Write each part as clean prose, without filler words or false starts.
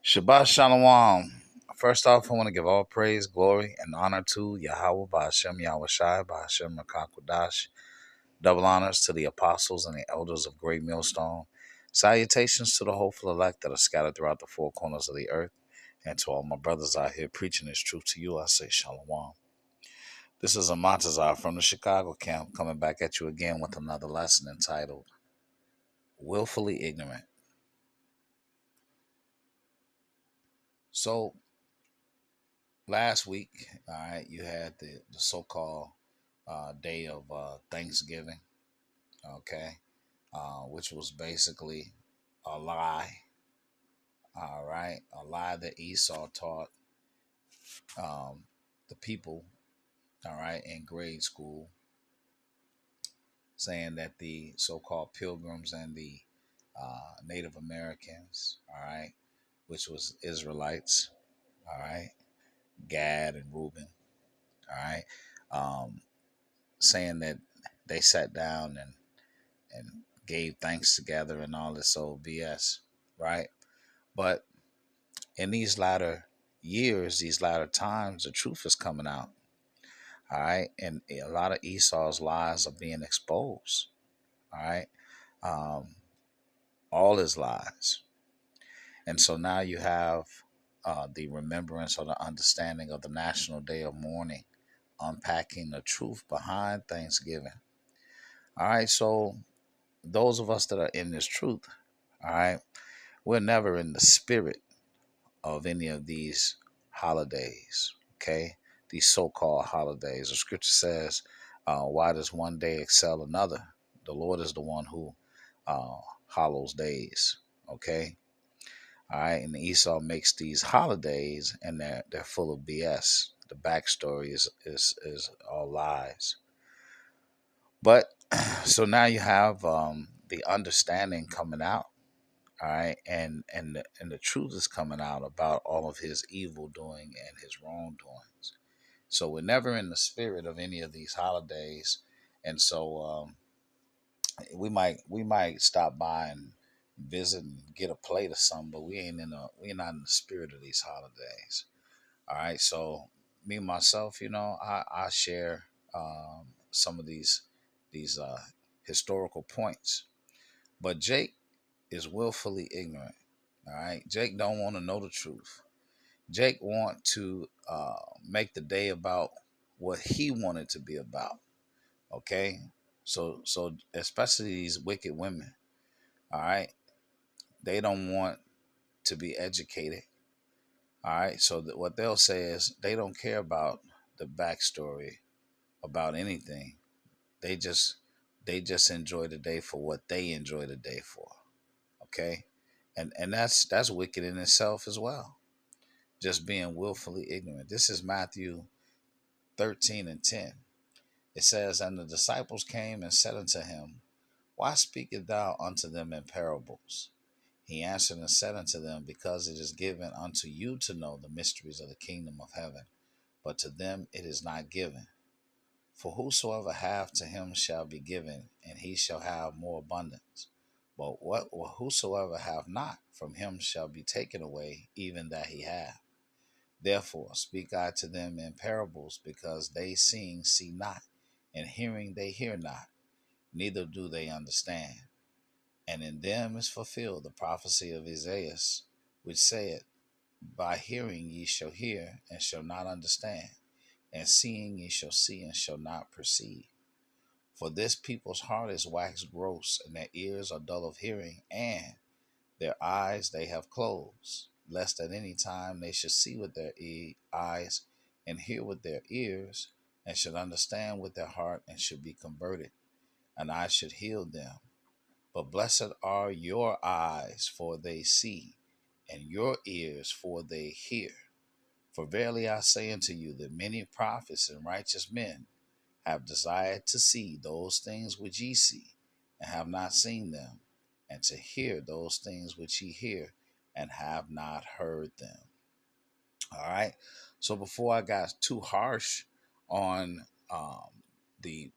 Shabbat Shalom. First off, I want to give all praise, glory, and honor to Yahweh Ba'Hashem Yahweh Shai Ba'Hashem Rakakwadash. Double honors to the apostles and the elders of Great Millstone. Salutations to the hopeful elect that are scattered throughout the four corners of the earth. And to all my brothers out here preaching this truth to you, I say Shalom. This is Amatazar from the Chicago camp coming back at you again with another lesson entitled Willfully Ignorant. So, last week, all right, you had the so-called day of Thanksgiving, okay, which was basically a lie, all right, a lie that Esau taught um, the people, all right, in grade school, saying that the so-called pilgrims and the Native Americans, all right, which was Israelites, all right, Gad and Reuben, all right, um, saying that they sat down and gave thanks together and all this old BS, right? But in these latter years, these latter times, the truth is coming out, all right? And a lot of Esau's lies are being exposed, all right? Um, all his lies. And so now you have the remembrance or the understanding of the National Day of Mourning, unpacking the truth behind Thanksgiving. All right, so those of us that are in this truth, all right, we're never in the spirit of any of these holidays, okay? These so called holidays. The scripture says, why does one day excel another? The Lord is the one who uh, hollows days, okay? All right, and Esau makes these holidays and they're full of BS. The backstory is all lies. But so now you have the understanding coming out, all right, and the truth is coming out about all of his evil doing and his wrongdoings. So we're never in the spirit of any of these holidays, and so we might stop by and visit and get a plate or something, but we're not in the spirit of these holidays. All right, so me myself, I share some of these historical points, but Jake is willfully ignorant. All right, Jake don't want to know the truth. Jake want to make the day about what he wanted to be about. Okay, so especially these wicked women. All right, they don't want to be educated. All right, so what they'll say is they don't care about the backstory about anything. They just they just enjoy the day for what they enjoy the day for. Okay, and that's wicked in itself as well. Just being willfully ignorant. This is Matthew 13:10. It says, and the disciples came and said unto him, why speakest thou unto them in parables? He answered and said unto them, because it is given unto you to know the mysteries of the kingdom of heaven, but to them it is not given. For whosoever hath, to him shall be given, and he shall have more abundance. But whosoever hath not, from him shall be taken away even that he hath. Therefore speak I to them in parables, because they seeing see not, and hearing they hear not, neither do they understand. And in them is fulfilled the prophecy of Isaiah, which saith, by hearing ye shall hear, and shall not understand, and seeing ye shall see, and shall not perceive. For this people's heart is waxed gross, and their ears are dull of hearing, and their eyes they have closed, lest at any time they should see with their eyes, and hear with their ears, and should understand with their heart, and should be converted, and I should heal them. But blessed are your eyes, for they see, and your ears, for they hear. For verily I say unto you that many prophets and righteous men have desired to see those things which ye see, and have not seen them, and to hear those things which ye hear, and have not heard them. All right. So before I got too harsh on the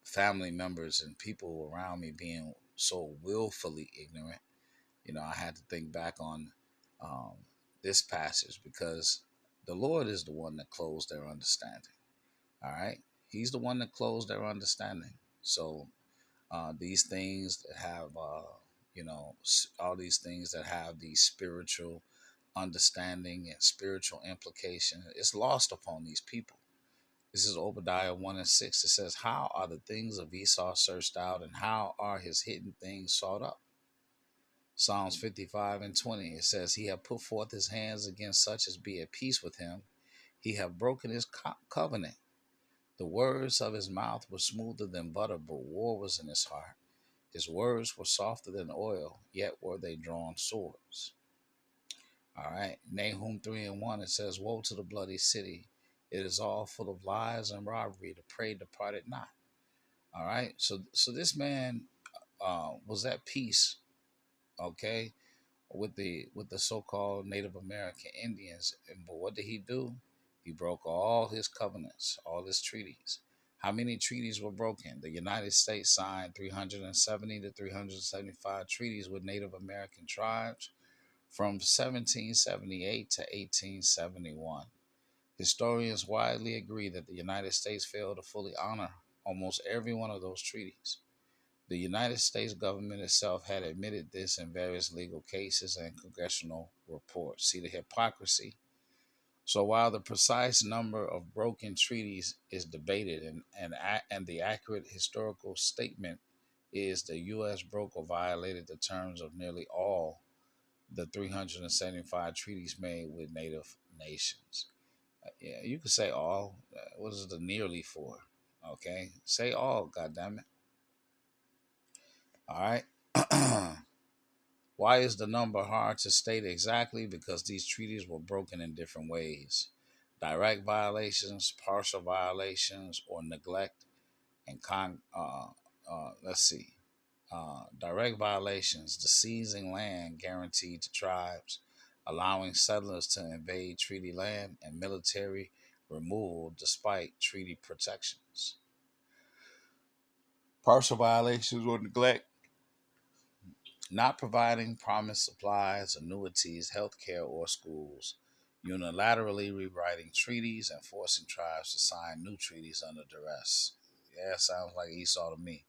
family members and people around me being so willfully ignorant, I had to think back on um, this passage because the Lord is the one that closed their understanding. All right. He's the one that closed their understanding. So these things that have, all these things that have these spiritual understanding and spiritual implication, it's lost upon these people. This is Obadiah 1 and 6. It says, how are the things of Esau searched out, and how are his hidden things sought up? Psalms 55 and 20. It says, he hath put forth his hands against such as be at peace with him. He hath broken his covenant. The words of his mouth were smoother than butter, but war was in his heart. His words were softer than oil, yet were they drawn swords. All right. Nahum 3 and 1, it says, woe to the bloody city. It is all full of lies and robbery. The prey departed not. All right. So this man was at peace, okay, with the so-called Native American Indians. But what did he do? He broke all his covenants, all his treaties. How many treaties were broken? The United States signed 370 to 375 treaties with Native American tribes from 1778 to 1871. Historians widely agree that the United States failed to fully honor almost every one of those treaties. The United States government itself had admitted this in various legal cases and congressional reports. See the hypocrisy? So while the precise number of broken treaties is debated, and the accurate historical statement is the U.S. broke or violated the terms of nearly all the 375 treaties made with Native nations. Yeah, you could say all. What is the nearly for? Okay, say all. God damn it. All right. Why is the number hard to state exactly? Because these treaties were broken in different ways: direct violations, partial violations, or neglect. And let's see, direct violations: the seizing land guaranteed to tribes, allowing settlers to invade treaty land, and military removal despite treaty protections. Partial violations or neglect: not providing promised supplies, annuities, health care, or schools, unilaterally rewriting treaties and forcing tribes to sign new treaties under duress. Yeah, sounds like Esau to me.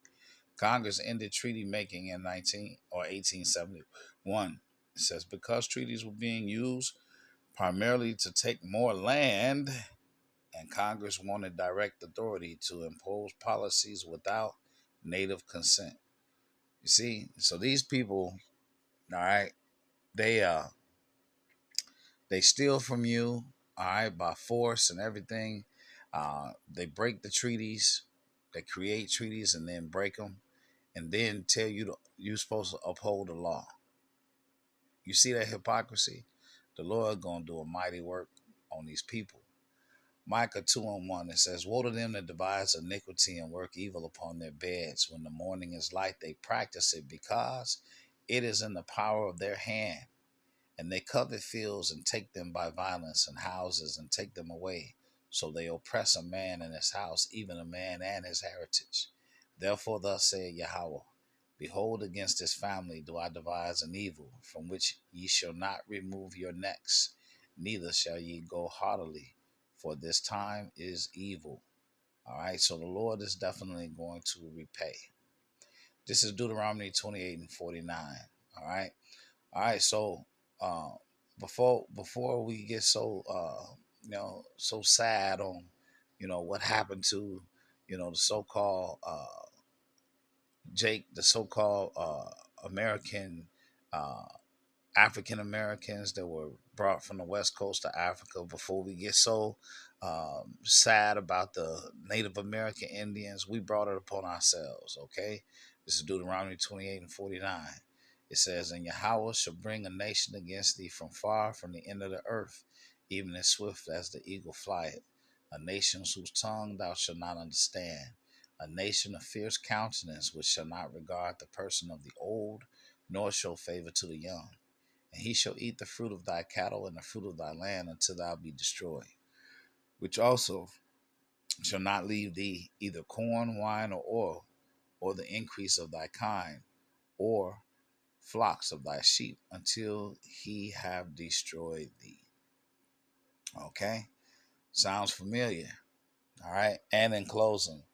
Congress ended treaty making in 1871. It says because treaties were being used primarily to take more land, and Congress wanted direct authority to impose policies without native consent. You see, so these people, all right, they they steal from you, all right, by force and everything. They break the treaties, they create treaties and then break them, and then tell you you're supposed to uphold the law. You see that hypocrisy? The Lord gonna do a mighty work on these people. Micah 2 and 1, it says, woe to them that devise iniquity and work evil upon their beds. When the morning is light, they practice it, because it is in the power of their hand. And they covet fields and take them by violence, and houses and take them away. So they oppress a man and his house, even a man and his heritage. Therefore, thus saith Yahweh, behold, against this family do I devise an evil, from which ye shall not remove your necks, neither shall ye go haughtily, for this time is evil. All right, so the Lord is definitely going to repay. This is Deuteronomy 28 and 49. All right. All right, so uh, before we get so so sad on what happened to the so-called Jake, the so-called American uh, African Americans that were brought from the west coast of Africa, before we get so sad about the Native American Indians, we brought it upon ourselves, okay? This is Deuteronomy 28 and 49. It says, and Yahweh shall bring a nation against thee from far, from the end of the earth, even as swift as the eagle flieth, a nation whose tongue thou shalt not understand, a nation of fierce countenance, which shall not regard the person of the old, nor show favor to the young. And he shall eat the fruit of thy cattle and the fruit of thy land until thou be destroyed, which also shall not leave thee either corn, wine, or oil, or the increase of thy kind, or flocks of thy sheep until he have destroyed thee. Okay, sounds familiar. All right, and in closing,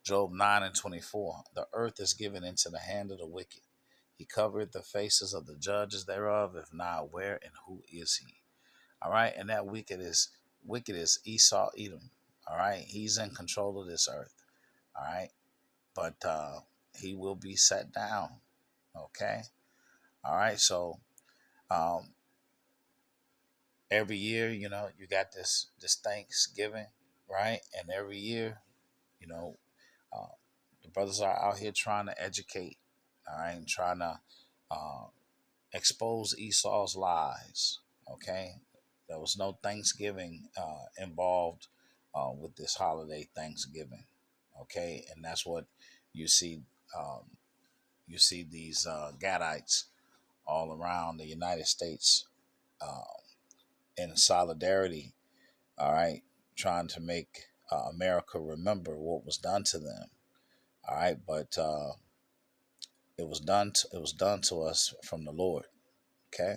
Job 9:24, the earth is given into the hand of the wicked. He covered the faces of the judges thereof. If not, where and who is he? All right, and that wicked is Esau, Edom. All right, he's in control of this earth. All right, but he will be set down. Okay, all right. So um, every year, you got this Thanksgiving, right? And every year, you know, uh, the brothers are out here trying to educate, all right, and trying to uh, expose Esau's lies. Okay, there was no Thanksgiving involved with this holiday, Thanksgiving. Okay, and that's what you see. Um, you see these Gadites all around the United States uh, in solidarity. All right, trying to make America remember what was done to them. All right, but it was done to us from the Lord. Okay.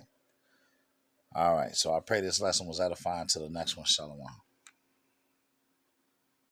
All right. So I pray this lesson was edifying. To the next one. Shalom.